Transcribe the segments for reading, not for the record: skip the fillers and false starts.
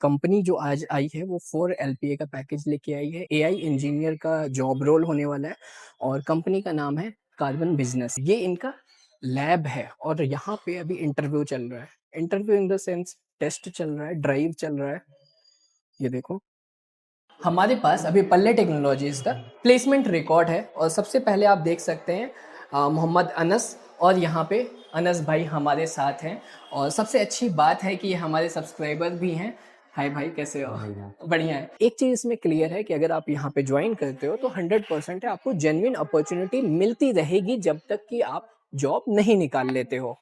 Company जो आज आई है वो 4 एलपीए का पैकेज लेके आई है। एआई इंजीनियर का जॉब रोल होने वाला है और कंपनी का नाम है कार्बन बिजनेस। ये इनका लैब है और यहाँ पे अभी इंटरव्यू चल रहा है। Interview in the sense test चल रहा है, ड्राइव चल रहा है। ये देखो, हमारे पास अभी पल्ले टेक्नोलॉजीज का प्लेसमेंट रिकॉर्ड है और सबसे पहले आप देख सकते हैं मोहम्मद अनस, और यहाँ पे अनस भाई हमारे साथ हैं। और सबसे अच्छी बात है कि ये हमारे सब्सक्राइबर भी हैं। हाय भाई, कैसे हो? बढ़िया है। एक चीज़ इसमें क्लियर है कि अगर आप यहाँ पे ज्वाइन करते हो तो 100% है आपको जेन्युइन अपॉर्चुनिटी मिलती रहेगी जब तक कि आप जॉब नहीं निकाल लेते हो।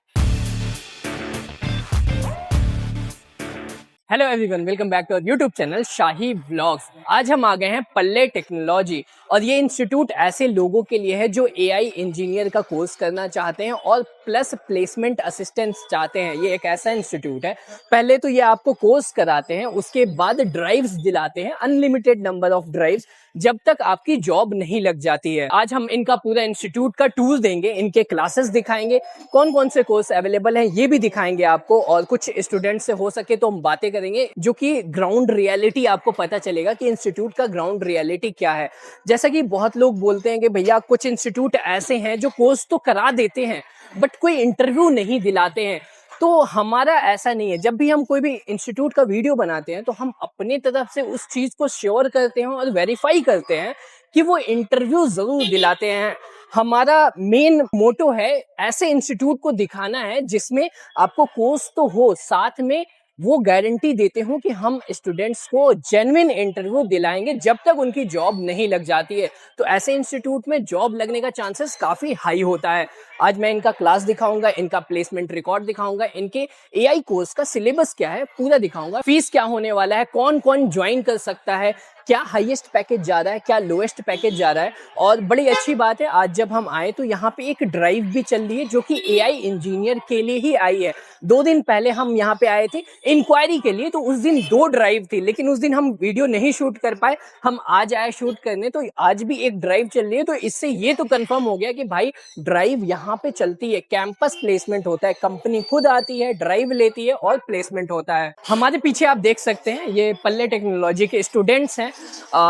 Hello everyone, welcome back to our YouTube channel Shahi vlogs. आज हम आ गए हैं पल्ले टेक्नोलॉजी और ये इंस्टीट्यूट ऐसे लोगों के लिए है जो एआई इंजीनियर का कोर्स करना चाहते हैं और प्लस प्लेसमेंट असिस्टेंस चाहते हैं। ये एक ऐसा इंस्टीट्यूट है, पहले तो ये आपको कोर्स कराते हैं, उसके बाद ड्राइव्स दिलाते हैं, अनलिमिटेड नंबर ऑफ ड्राइव्स, जब तक आपकी जॉब नहीं लग जाती है। आज हम इनका पूरा इंस्टीट्यूट का टूर देंगे, इनके क्लासेस दिखाएंगे, कौन कौन से कोर्स अवेलेबल हैं ये भी दिखाएंगे आपको, और कुछ स्टूडेंट से हो सके तो हम बातें करेंगे जो कि ग्राउंड रियलिटी आपको पता चलेगा कि इंस्टीट्यूट का ग्राउंड रियलिटी क्या है। जैसा कि बहुत लोग बोलते हैं कि भैया कुछ इंस्टीट्यूट ऐसे हैं जो कोर्स तो करा देते हैं बट कोई इंटरव्यू नहीं दिलाते हैं, तो हमारा ऐसा नहीं है। जब भी हम कोई भी इंस्टीट्यूट का वीडियो बनाते हैं तो हम अपने तरफ से उस चीज को श्योर करते हैं और वेरीफाई करते हैं कि वो इंटरव्यू जरूर दिलाते हैं। हमारा मेन मोटो है ऐसे इंस्टीट्यूट को दिखाना है जिसमें आपको कोर्स तो हो, साथ में वो गारंटी देते हो कि हम स्टूडेंट्स को जेन्युइन इंटरव्यू दिलाएंगे जब तक उनकी जॉब नहीं लग जाती है। तो ऐसे इंस्टीट्यूट में जॉब लगने का चांसेस काफी हाई होता है। आज मैं इनका क्लास दिखाऊंगा, इनका प्लेसमेंट रिकॉर्ड दिखाऊंगा, इनके एआई कोर्स का सिलेबस क्या है पूरा दिखाऊंगा, फीस क्या होने वाला है, कौन कौन ज्वाइन कर सकता है, क्या हाईएस्ट पैकेज जा रहा है, क्या लोएस्ट पैकेज जा रहा है। और बड़ी अच्छी बात है, आज जब हम आए तो यहाँ पे एक ड्राइव भी चल रही है जो कि एआई इंजीनियर के लिए ही आई है। 2 दिन पहले हम यहाँ पे आए थे इंक्वायरी के लिए, तो उस दिन 2 ड्राइव थी, लेकिन उस दिन हम वीडियो नहीं शूट कर पाए। हम आज आए शूट करने, तो आज भी एक ड्राइव चल रही है। तो इससे ये तो कंफर्म हो गया कि भाई ड्राइव यहाँ पे चलती है, कैंपस प्लेसमेंट होता है, कंपनी खुद आती है, ड्राइव लेती है और प्लेसमेंट होता है। हमारे पीछे आप देख सकते हैं ये पल्ले टेक्नोलॉजी के स्टूडेंट्स हैं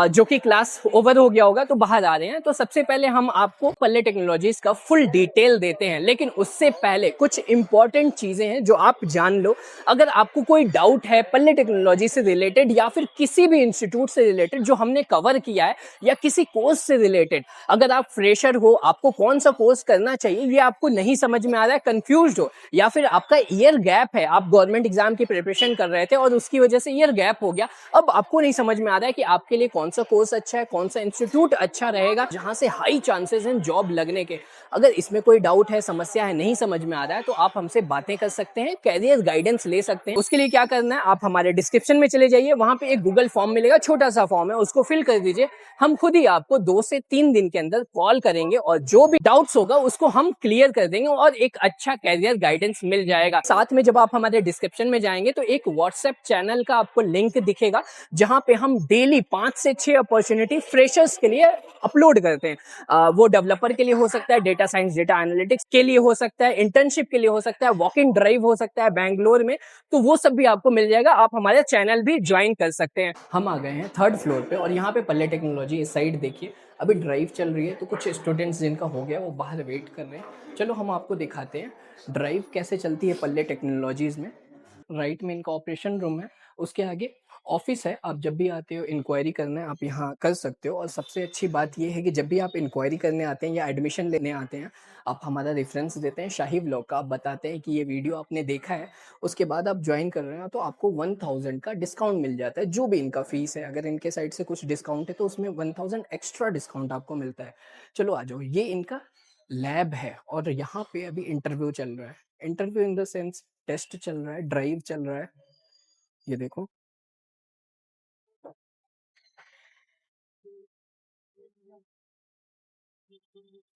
जो कि क्लास ओवर हो गया होगा तो बाहर आ रहे हैं। तो सबसे पहले हम आपको पल्ले टेक्नोलॉजीज का फुल डिटेल देते हैं, लेकिन उससे पहले कुछ इंपॉर्टेंट चीजें हैं जो आप जान लो। अगर आपको कोई डाउट है पल्ले टेक्नोलॉजी से रिलेटेड या फिर किसी भी इंस्टीट्यूट से रिलेटेड जो हमने कवर किया है, या किसी कोर्स से रिलेटेड, अगर आप फ्रेशर हो, आपको कौन सा कोर्स करना चाहिए ये आपको नहीं समझ में आ रहा है, कंफ्यूज्ड हो, या फिर आपका ईयर गैप है, आप गवर्नमेंट एग्जाम की प्रिपरेशन कर रहे थे और उसकी वजह से ईयर गैप हो गया, अब आपको नहीं समझ में आ रहा है कि आपके लिए कौन सा कोर्स अच्छा है, कौन सा इंस्टीट्यूट अच्छा रहेगा जहां से हाई चांसेस हैं जॉब लगने के, अगर इसमें कोई डाउट है, समस्या है, नहीं समझ में आ रहा है, तो आप हमसे बातें कर सकते हैं, कैरियर गाइडेंस ले सकते हैं। उसके लिए क्या करना है, आप हमारे डिस्क्रिप्शन में चले जाइए, वहां पे एक गूगल फॉर्म मिलेगा, छोटा सा फॉर्म है, उसको फिल कर दीजिए। हम खुद ही आपको 2 से 3 दिन के अंदर कॉल करेंगे और जो भी डाउट्स होगा उसको हम क्लियर कर देंगे और एक अच्छा कैरियर गाइडेंस मिल जाएगा। साथ में जब आप हमारे डिस्क्रिप्शन में जाएंगे तो एक व्हाट्सएप चैनल का आपको लिंक दिखेगा जहां पे हम डेली 5 से 6 अपॉर्चुनिटी फ्रेशर्स के लिए अपलोड करते हैं। वो डेवलपर के लिए हो सकता है, डेटा साइंस, डेटा एनालिटिक्स के लिए हो सकता है, इंटर्नशिप के लिए हो सकता है, वॉक इन ड्राइव हो सकता है बैंगलोर में, तो वो सब भी आपको मिल जाएगा। आप हमारे चैनल भी ज्वाइन कर सकते हैं। हम आ गए हैं 3rd फ्लोर पे और यहाँ पे पल्ले टेक्नोलॉजी, इस साइड देखिए अभी ड्राइव चल रही है, तो कुछ स्टूडेंट्स जिनका हो गया वो बाहर वेट कर रहे हैं। चलो हम आपको दिखाते हैं ड्राइव कैसे चलती है पल्ले टेक्नोलॉजीज में। राइट में इनका ऑपरेशन रूम है, उसके आगे ऑफिस है। आप जब भी आते हो इंक्वायरी करना है आप यहाँ कर सकते हो। और सबसे अच्छी बात यह है कि जब भी आप इंक्वायरी करने आते हैं या एडमिशन लेने आते हैं, आप हमारा रेफरेंस देते हैं शाही व्लॉग का, आप बताते हैं कि ये वीडियो आपने देखा है, उसके बाद आप ज्वाइन कर रहे हो तो आपको 1000 का डिस्काउंट मिल जाता है, जो भी इनका फीस है। अगर इनके साइड से कुछ डिस्काउंट है तो उसमें 1000 एक्स्ट्रा डिस्काउंट आपको मिलता है। चलो आ जाओ, ये इनका लैब है और यहाँ पे अभी इंटरव्यू चल रहा है। Interview in the sense test चल रहा है, ड्राइव चल रहा है। ये देखो,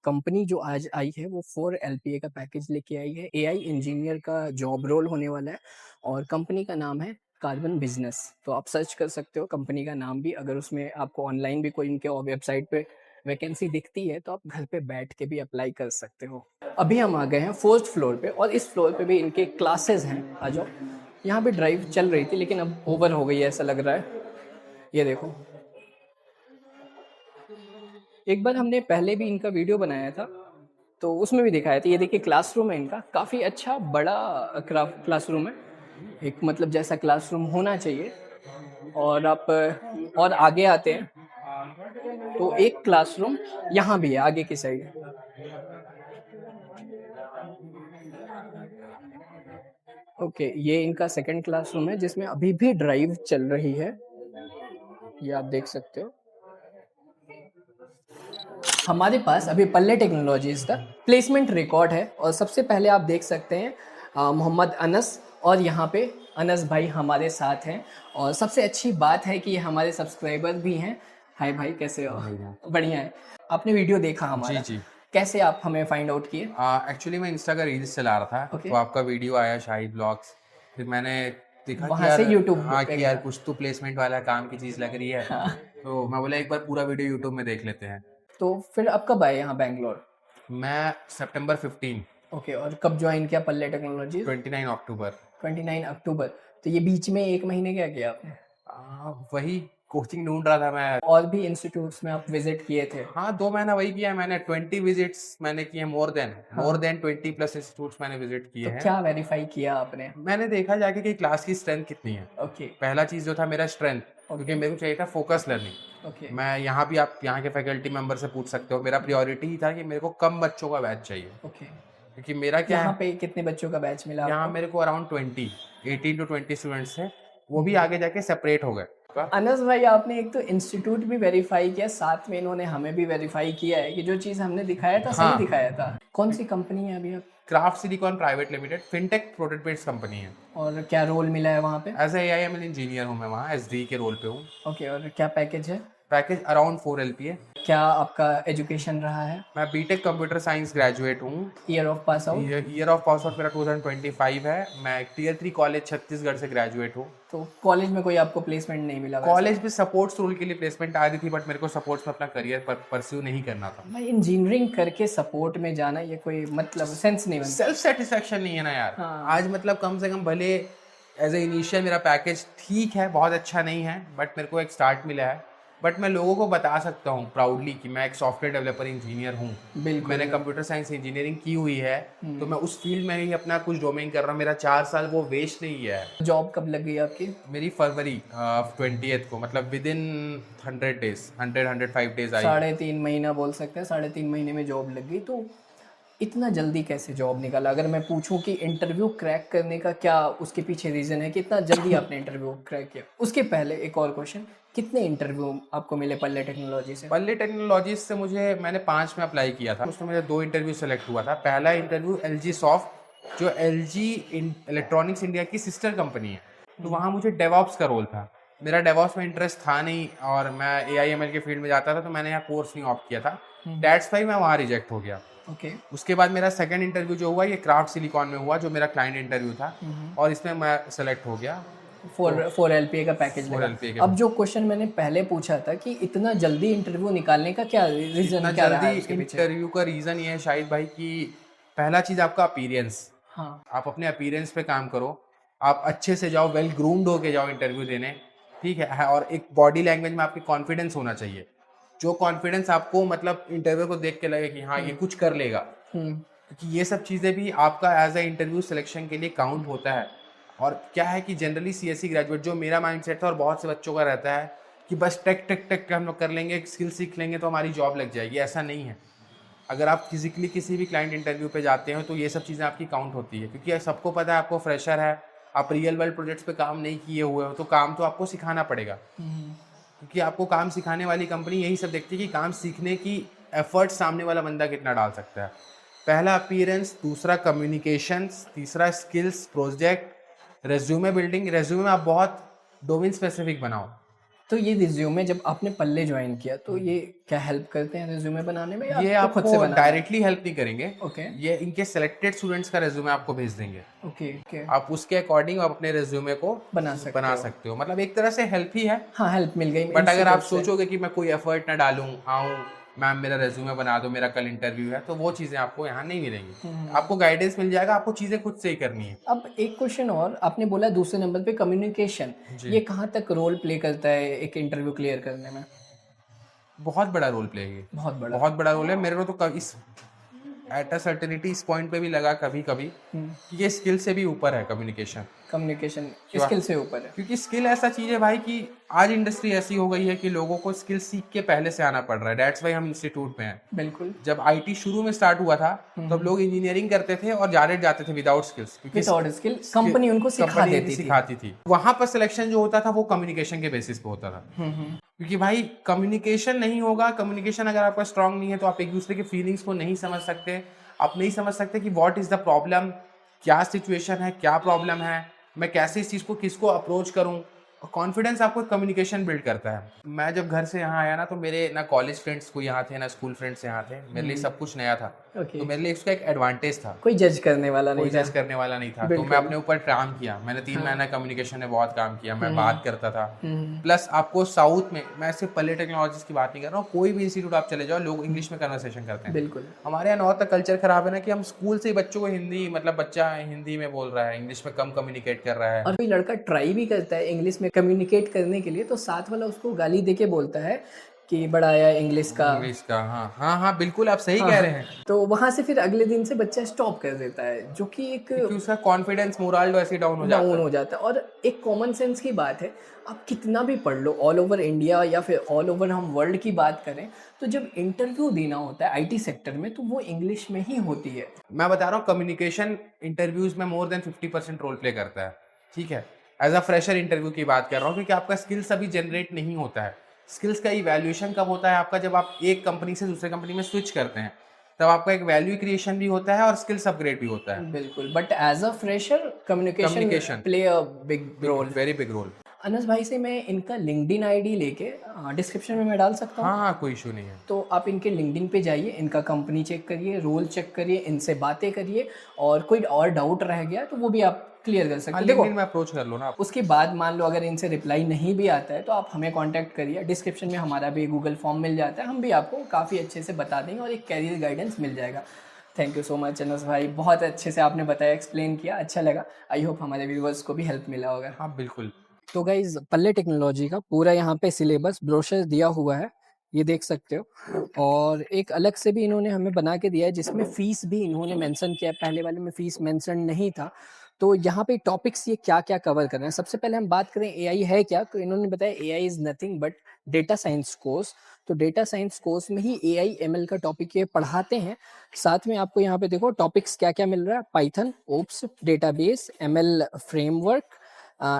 कंपनी जो आज आई है वो 4 एलपीए का पैकेज लेके आई है। एआई इंजीनियर का जॉब रोल होने वाला है और कंपनी का नाम है कार्बन बिजनेस। तो आप सर्च कर सकते हो कंपनी का नाम भी, अगर उसमें आपको ऑनलाइन भी कोई इनके वेबसाइट पे वैकेंसी दिखती है तो आप घर पे बैठ के भी अप्लाई कर सकते हो। अभी हम आ गए हैं 4th फ्लोर पे और इस फ्लोर पे भी इनके क्लासेस हैं। आ जाओ, यहाँ पे ड्राइव चल रही थी लेकिन अब ओवर हो गई है ऐसा लग रहा है। ये देखो, एक बार हमने पहले भी इनका वीडियो बनाया था तो उसमें भी दिखाया था। ये देखिए क्लासरूम है इनका, काफ़ी अच्छा बड़ा क्लासरूम है, एक मतलब जैसा क्लासरूम होना चाहिए। और आप और आगे आते हैं तो एक क्लासरूम यहाँ भी है आगे की साइड। ओके, ये इनका सेकंड क्लासरूम है जिसमें अभी भी ड्राइव चल रही है, ये आप देख सकते हो। हमारे पास अभी पल्ले टेक्नोलॉजीज का प्लेसमेंट रिकॉर्ड है और सबसे पहले आप देख सकते हैं मोहम्मद अनस, और यहाँ पे अनस भाई हमारे साथ हैं। और सबसे अच्छी बात है कि ये हमारे सब्सक्राइबर भी हैं। हाय भाई, कैसे हो? बढ़िया है। आपने वीडियो देखा हमारा? जी। कैसे आप हमें फाइंड आउट किए? एक्चुअली मैं इंस्टा का रील्स चला रहा था Okay. तो आपका वीडियो आया शाही ब्लॉग्स, फिर मैंने देखा कि वहाँ यार से यूट्यूब हाँ पे कि यार गया। कुछ तो प्लेसमेंट वाला काम की चीज़ लग रही है। हाँ। तो मैं बोला एक बार पूरा वीडियो यूट्यूब में देख लेते हैं। तो फिर आप कब आए यहाँ बैंगलोर? मैं सितंबर 15, ओके, और कब ज्वाइन किया पल्ले टेक्नोलॉजीज? 29 अक्टूबर। 29 अक्टूबर। तो ये बीच में एक महीने क्या किया आपने? वही कोचिंग ढूंढ रहा था मैं। और भी इंस्टीट्यूट्स में आप विजिट किए थे? हाँ 2 महीना वही किया मैंने, 20 विजिट्स मैंने किए, मोर देन 20 प्लस इंस्टीट्यूट्स मैंने विजिट किए तो हैं। क्या वेरीफाई किया आपने? मैंने देखा जाके कि क्लास की स्ट्रेंथ कितनी है। ओके। पहला चीज़ जो था मेरा स्ट्रेंथ, क्योंकि मेरे को चाहिए था फोकस लर्निंग। ओके। मैं यहाँ भी, आप यहाँ के फैकल्टी मेंबर से पूछ सकते हो, मेरा प्रायोरिटी ही था कि मेरे को कम बच्चों का बैच चाहिए। ओके। क्योंकि मेरा क्या यहाँ है, पे कितने बच्चों का बैच मिला यहाँ आपको? मेरे को अराउंड 18 to 20 स्टूडेंट्स थे, वो भी आगे जाके सेपरेट हो गए। अनस भाई, आपने एक तो इंस्टीट्यूट भी वेरीफाई किया, साथ में इन्होंने हमें भी वेरीफाई किया है कि जो चीज़ हमने दिखाया था सही हाँ। दिखाया था। कौन सी कंपनी है अभी आप? Craft silicon private limited fintech product based company है। और क्या रोल मिला है वहाँ पे? एज ए AIML इंजीनियर हूँ मैं, वहाँ SD के रोल पे हूँ। ओके, और क्या पैकेज है? Package around 4 LPA। क्या आपका एजुकेशन रहा है? मैं बीटेक कंप्यूटर साइंस ग्रेजुएट हूँ। Year of pass out? Year of pass out मेरा 2025 है। मैं Tier 3 कॉलेज छत्तीसगढ़ से ग्रेजुएट हूँ। तो कॉलेज में कोई आपको प्लेसमेंट नहीं मिला? कॉलेज में सपोर्ट्स रोल के लिए प्लेसमेंट आ रही थी, बट मेरे को सपोर्ट्स में अपना करियर परस्यू नहीं करना था। भाई, इंजीनियरिंग करके सपोर्ट में जाना ये कोई मतलब सेंस नहीं बनता। सेल्फ सेटिस्फेक्शन नहीं है ना यार। हाँ। आज मतलब कम से कम भले एज ए इनिशियल मेरा पैकेज ठीक है, बहुत अच्छा नहीं है, बट मेरे को एक स्टार्ट मिला है। बट मैं लोगों को बता सकता हूँ प्राउडली कि मैं एक सॉफ्टवेयर डेवलपर इंजीनियर हूँ। बिल्कुल। मैंने कंप्यूटर साइंस इंजीनियरिंग की हुई है, तो मैं उस फील्ड में ही अपना कुछ डोमेन कर रहा हूँ। मेरा 4 साल वो वेस्ट नहीं है। जॉब कब लग गई आपकी? मेरी फरवरी 20th को, मतलब with in 100 days, 105 days I. 3.5 महीना बोल सकते हैं, 3.5 महीने में जॉब लग गई। तो इतना जल्दी कैसे जॉब निकाला? अगर मैं पूछूं कि इंटरव्यू क्रैक करने का क्या उसके पीछे रीज़न है कि इतना जल्दी आपने इंटरव्यू क्रैक किया? उसके पहले एक और क्वेश्चन, कितने इंटरव्यू आपको मिले पल्ले टेक्नोलॉजी से? पल्ले टेक्नोलॉजीज से मैंने 5 में अप्लाई किया था। उसमें मेरे 2 इंटरव्यू सेलेक्ट हुआ था। पहला इंटरव्यू LG सॉफ्ट, जो LG इलेक्ट्रॉनिक्स इंडिया की सिस्टर कंपनी है, तो वहाँ मुझे डेवॉप्स का रोल था। मेरा डेवॉप्स में इंटरेस्ट था नहीं और मैं AIML के फील्ड में जाता था, तो मैंने यहाँ कोर्स नहीं ऑप्ट किया था। दैट्स वाई मैं वहाँ रिजेक्ट हो गया। ओके। उसके बाद मेरा सेकंड इंटरव्यू जो हुआ, ये क्राफ्ट सिलिकॉन में हुआ, जो मेरा क्लाइंट इंटरव्यू था, और इसमें मैं सेलेक्ट हो गया। 4 LPA का पैकेज 4 लगा। LPA अब जो क्वेश्चन मैंने पहले पूछा था कि इतना जल्दी इंटरव्यू निकालने का क्या रीज़न, क्या रहा है उसके पीछे? इंटरव्यू का रीज़न ये है शाहिद भाई कि पहला चीज़ आपका अपीयरेंस। हाँ। आप अपने अपीयरेंस पे काम करो, आप अच्छे से जाओ, वेल ग्रूम्ड होके जाओ इंटरव्यू देने, ठीक है। और एक बॉडी लैंग्वेज में आपकी कॉन्फिडेंस होना चाहिए, जो कॉन्फिडेंस आपको मतलब इंटरव्यू को देख के लगे कि हाँ ये कुछ कर लेगा। क्योंकि ये सब चीज़ें भी आपका एज ए इंटरव्यू सिलेक्शन के लिए काउंट होता है। और क्या है कि जनरली CSE ग्रेजुएट, जो मेरा माइंडसेट था और बहुत से बच्चों का रहता है कि बस टेक टेक टेक हम लोग कर लेंगे, स्किल सीख लेंगे तो हमारी जॉब लग जाएगी। ऐसा नहीं है। अगर आप फिजिकली किसी भी क्लाइंट इंटरव्यू पे जाते हो तो ये सब चीज़ें आपकी काउंट होती है, क्योंकि सबको पता है आपको फ्रेशर है, आप रियल वर्ल्ड प्रोजेक्ट्स पे काम नहीं किए हुए हो, तो काम तो आपको सिखाना पड़ेगा। क्योंकि आपको काम सिखाने वाली कंपनी यही सब देखती है कि काम सीखने की एफर्ट सामने वाला बंदा कितना डाल सकता है। पहला अपीयरेंस, दूसरा कम्युनिकेशंस, तीसरा skills, project, resume building. Resume में आप बहुत डोमेन स्पेसिफिक बनाओ। तो ये रिज्यूमे जब आपने पल्ले ज्वाइन किया तो ये क्या हेल्प करते हैं रिज्यूमे बनाने में, या ये आपको खुद से आपको बनाना है? डायरेक्टली हेल्प नहीं करेंगे। ओके। ये इनके सेलेक्टेड स्टूडेंट्स का रेज्यूमे आपको भेज देंगे। ओके। ओके। आप उसके अकॉर्डिंग आप अपने रेज्यूमे को बना सकते हो। मतलब एक तरह से हेल्प ही है। हाँ, हेल्प मिल गई। बट अगर आप सोचोगे कि मैं कोई एफर्ट ना डालूं, आऊँ मैम मेरा रेज्यूमे बना दो, मेरा कल इंटरव्यू है, तो वो चीज़ें आपको यहाँ नहीं मिलेंगी। आपको गाइडेंस मिल जाएगा, आपको चीज़ें खुद से ही करनी है। अब एक क्वेश्चन और, आपने बोला दूसरे नंबर पे कम्युनिकेशन, जी। ये कहाँ तक रोल प्ले करता है एक इंटरव्यू क्लियर करने में? बहुत बड़ा रोल प्ले है ये। बहुत बड़ा। बहुत बड़ा रोल है। मेरे को तो इस एट अ सर्टेनिटी इस पॉइंट पे भी लगा कभी कभी कि ये स्किल से भी ऊपर है कम्युनिकेशन। कम्युनिकेशन क्यों? स्किल से ऊपर है। क्योंकि स्किल ऐसा चीज़ है भाई कि आज इंडस्ट्री ऐसी हो गई है कि लोगों को स्किल सीख के पहले से आना पड़ रहा है। दैट्स वाई हम इंस्टीट्यूट में हैं। बिल्कुल। जब आईटी शुरू में स्टार्ट हुआ था तब लोग इंजीनियरिंग करते थे और डायरेक्ट जाते थे विदाउट स्किल्स, क्योंकि विदाउट स्किल कंपनी उनको सिखा कंपनी देती थी। सिखाती थी। वहां पर सिलेक्शन जो होता था वो कम्युनिकेशन के बेसिस पे होता था। क्योंकि भाई कम्युनिकेशन नहीं होगा, कम्युनिकेशन अगर आपका स्ट्रांग नहीं है तो आप एक दूसरे के फीलिंग्स को नहीं समझ सकते। आप नहीं समझ सकते कि व्हाट इज द प्रॉब्लम, क्या सिचुएशन है, क्या प्रॉब्लम है, मैं कैसे इस चीज़ को किसको अप्रोच करूं। कॉन्फिडेंस आपको कम्युनिकेशन बिल्ड करता है। मैं जब घर से यहाँ आया ना तो मेरे ना कॉलेज फ्रेंड्स कोई यहाँ थे ना स्कूल फ्रेंड्स यहाँ थे, मेरे लिए सब कुछ नया था। ओके। तो मेरे लिए इसका एक एडवांटेज था। कोई जज करने वाला कोई नहीं था। जज करने वाला नहीं था। तो बिल्कुल। मैं अपने ऊपर काम किया। मैंने 3 महीने कम्युनिकेशन में बहुत काम किया। मैं बात करता था। प्लस आपको साउथ में, मैं सिर्फ पल्ले टेक्नोलॉजीज की बात नहीं कर रहा हूँ, कोई भी इंस्टीट्यूट आप चले जाओ लोग इंग्लिश में कन्वर्सेशन करते हैं। बिल्कुल। हमारे यहाँ नॉर्थ का कल्चर खराब है ना कि हम स्कूल से ही बच्चों को हिंदी, मतलब बच्चा हिंदी में बोल रहा है, इंग्लिश में कम कम्युनिकेट कर रहा है। और कोई लड़का ट्राई भी करता है इंग्लिश में कम्युनिकेट करने के लिए तो साथ वाला उसको गाली देके बोलता है कि बड़ा आया इंग्लिश का। इंग्लिश का, हाँ हाँ हाँ, बिल्कुल आप सही कह रहे हैं। तो वहां से फिर अगले दिन से बच्चा स्टॉप कर देता है, जो कि एक क्योंकि उसका कॉन्फिडेंस, मोरल वैसे डाउन हो जाता डाउन है। हो जाता है। और एक कॉमन सेंस की बात है, आप कितना भी पढ़ लो ऑल ओवर इंडिया या फिर ऑल ओवर हम वर्ल्ड की बात करें, तो जब इंटरव्यू देना होता है आईटी सेक्टर में तो वो इंग्लिश में ही होती है। मैं बता रहा हूँ कम्युनिकेशन इंटरव्यूज में मोर देन 50% रोल प्ले करता है। ठीक है, एज अ फ्रेशर इंटरव्यू की बात कर रहा हूँ, क्योंकि आपका स्किल्स अभी जनरेट नहीं होता है। स्किल्स का इवैल्यूएशन कब होता है आपका, जब आप एक कंपनी से दूसरे कंपनी में स्विच करते हैं, तब आपका एक वैल्यू क्रिएशन भी होता है और स्किल्स अपग्रेड भी होता है। बिल्कुल। But as a fresher communication play a big role. Very big role. Anas भाई से मैं इनका लिंक्डइन आईडी लेके डिस्क्रिप्शन में मैं डाल सकता हूँ? हाँ हाँ, कोई इशू नहीं है। तो आप इनके लिंक्डइन पे जाइए, इनका कंपनी चेक करिए, रोल चेक करिए, इनसे बातें करिए, और कोई और डाउट रह गया तो वो भी आप क्लियर कर सकते हाँ, हैं। देखो लिंक्डइन में अप्रोच कर लो ना आप। उसके बाद मान लो अगर इनसे रिप्लाई नहीं भी आता है तो आप हमें कांटेक्ट करिए, डिस्क्रिप्शन में हमारा भी गूगल फॉर्म मिल जाता है, हम भी आपको काफ़ी अच्छे से बता देंगे और एक कैरियर गाइडेंस मिल जाएगा। Thank you so much Anas भाई, बहुत अच्छे से आपने बताया, एक्सप्लेन किया, अच्छा लगा। आई होप हमारे व्यूवर्स को भी हेल्प मिला होगा। हाँ बिल्कुल। तो गाइज पल्ले टेक्नोलॉजी का पूरा यहाँ पे सिलेबस ब्रोशर दिया हुआ है, ये देख सकते हो। और एक अलग से भी इन्होंने हमें बना के दिया है जिसमें फीस भी इन्होंने मेंशन किया है, पहले वाले में फीस मेंशन नहीं था। तो यहाँ पे टॉपिक्स ये क्या क्या कवर कर रहे हैं। सबसे पहले हम बात करें एआई है क्या, तो इन्होंने बताया AI is nothing but data science course. तो डेटा साइंस कोर्स में ही एआई एमएल का टॉपिक ये पढ़ाते हैं। साथ में आपको यहाँ पे देखो टॉपिक्स क्या क्या मिल रहा है, Python, OOPs, database, ML framework,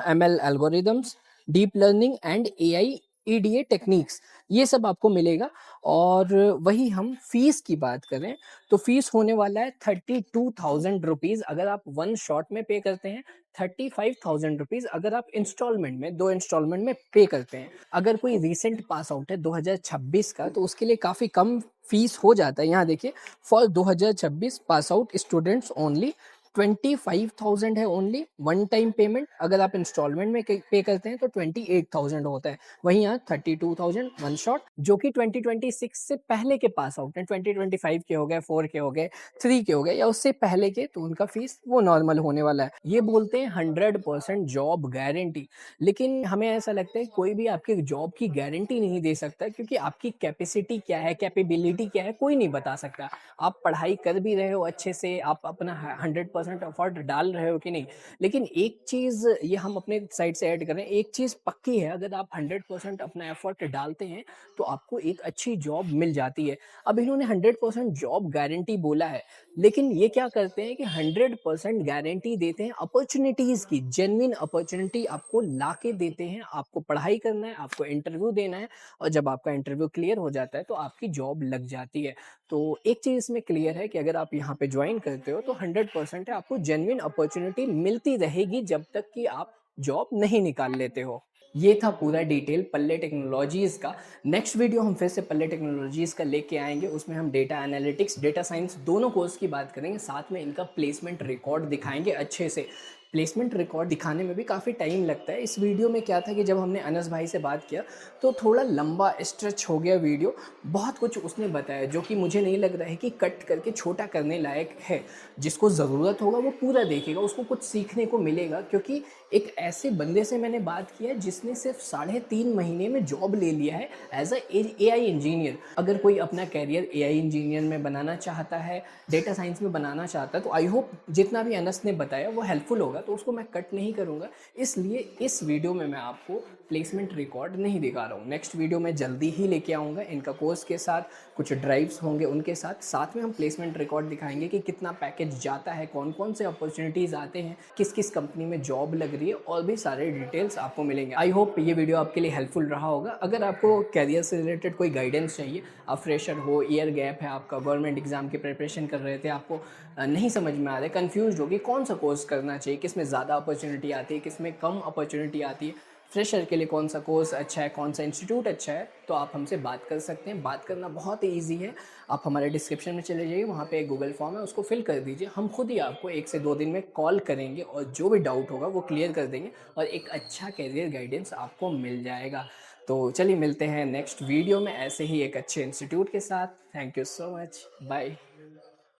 ML algorithms, deep learning and AI EDA techniques, ये सब आपको मिलेगा। और वही हम फीस की बात करें तो फीस होने वाला है 32,000 रुपीज़ अगर आप वन शॉट में पे करते हैं, 35,000 रुपीज़ अगर आप इंस्टॉलमेंट में, 2 इंस्टॉलमेंट में पे करते हैं। अगर कोई रिसेंट पास आउट है 2026 का तो उसके लिए काफ़ी कम फीस हो जाता है। यहाँ देखिए, for 2026 pass out students only 25,000 है ओनली वन टाइम पेमेंट। अगर आप इंस्टॉलमेंट में पे करते हैं तो 28,000 होता है। वहीं यहाँ 32,000 वन शॉट, जो कि 2026 से पहले के पास आउट हैं, 2025 के हो गए, 4 के हो गए, 3 के हो गए या उससे पहले के, तो उनका फीस वो नॉर्मल होने वाला है। ये बोलते हैं 100% जॉब गारंटी, लेकिन हमें ऐसा लगता है कोई भी आपकी जॉब की गारंटी नहीं दे सकता, क्योंकि आपकी कैपेसिटी क्या है, कैपेबिलिटी क्या है, कोई नहीं बता सकता। आप पढ़ाई कर भी रहे हो अच्छे से, आप अपना 100% एफर्ट डाल रहे हो कि नहीं, लेकिन एक चीज़ ये हम अपने साइड से ऐड करें, एक चीज़ पक्की है, अगर आप 100% अपना एफर्ट डालते हैं तो आपको एक अच्छी जॉब मिल जाती है। अब इन्होंने 100% जॉब गारंटी बोला है, लेकिन ये क्या करते हैं कि 100% गारंटी देते हैं अपॉर्चुनिटीज़ की, जेन्युइन अपॉर्चुनिटी आपको ला के देते हैं। आपको पढ़ाई करना है, आपको इंटरव्यू देना है, और जब आपका इंटरव्यू क्लियर हो जाता है तो आपकी जॉब लग जाती है। तो एक चीज़ इसमें क्लियर है कि अगर आप यहाँ पे ज्वाइन करते हो तो 100% है, आपको जेन्युइन अपॉर्चुनिटी मिलती रहेगी जब तक कि आप जॉब नहीं निकाल लेते हो। ये था पूरा डिटेल पल्ले टेक्नोलॉजीज़ का। नेक्स्ट वीडियो हम फिर से पल्ले टेक्नोलॉजीज़ का लेके आएंगे, उसमें हम डेटा एनालिटिक्स, डेटा साइंस दोनों कोर्स की बात करेंगे, साथ में इनका प्लेसमेंट रिकॉर्ड दिखाएंगे अच्छे से। प्लेसमेंट रिकॉर्ड दिखाने में भी काफ़ी टाइम लगता है। इस वीडियो में क्या था कि जब हमने अनस भाई से बात किया तो थोड़ा लंबा स्ट्रेच हो गया वीडियो। बहुत कुछ उसने बताया जो कि मुझे नहीं लग रहा है कि कट करके छोटा करने लायक है। जिसको ज़रूरत होगा वो पूरा देखेगा, उसको कुछ सीखने को मिलेगा, क्योंकि एक ऐसे बंदे से मैंने बात किया जिसने सिर्फ 3.5 महीने में जॉब ले लिया है एज ए आई इंजीनियर। अगर कोई अपना कैरियर ए आई इंजीनियर में बनाना चाहता है, डेटा साइंस में बनाना चाहता है, तो आई होप जितना भी अनस ने बताया वो हेल्पफुल होगा, तो उसको मैं कट नहीं करूँगा। इसलिए इस वीडियो में मैं आपको प्लेसमेंट रिकॉर्ड नहीं दिखा रहा हूँ। नेक्स्ट वीडियो में जल्दी ही लेके आऊँगा इनका कोर्स के साथ, कुछ ड्राइव्स होंगे उनके साथ। साथ में हम प्लेसमेंट रिकॉर्ड दिखाएंगे कि कितना पैकेज जाता है, कौन कौन से अपॉर्चुनिटीज़ आते हैं, किस किस कंपनी में जॉब लग रही है, और भी सारे डिटेल्स आपको मिलेंगे। आई होप ये वीडियो आपके लिए हेल्पफुल रहा होगा। अगर आपको कैरियर से रिलेटेड कोई गाइडेंस चाहिए, आप फ्रेशर हो, ईयर गैप है आपका, गवर्नमेंट एग्जाम की प्रिपरेशन कर रहे थे, आपको नहीं समझ में आ रहा है, कन्फ्यूज हो कि कौन सा कोर्स करना चाहिए, किस में ज़्यादा अपॉर्चुनिटी आती है, किस में कम अपॉर्चुनिटी आती है, फ्रेशर के लिए कौन सा कोर्स अच्छा है, कौन सा इंस्टीट्यूट अच्छा है, तो आप हमसे बात कर सकते हैं। बात करना बहुत ही ईजी है। आप हमारे डिस्क्रिप्शन में चले जाइए, वहाँ पे एक गूगल फॉर्म है, उसको फिल कर दीजिए। हम खुद ही आपको 1 से 2 दिन में कॉल करेंगे और जो भी डाउट होगा वो क्लियर कर देंगे और एक अच्छा कैरियर गाइडेंस आपको मिल जाएगा। तो चलिए मिलते हैं नेक्स्ट वीडियो में ऐसे ही एक अच्छे इंस्टीट्यूट के साथ। Thank you so much, bye.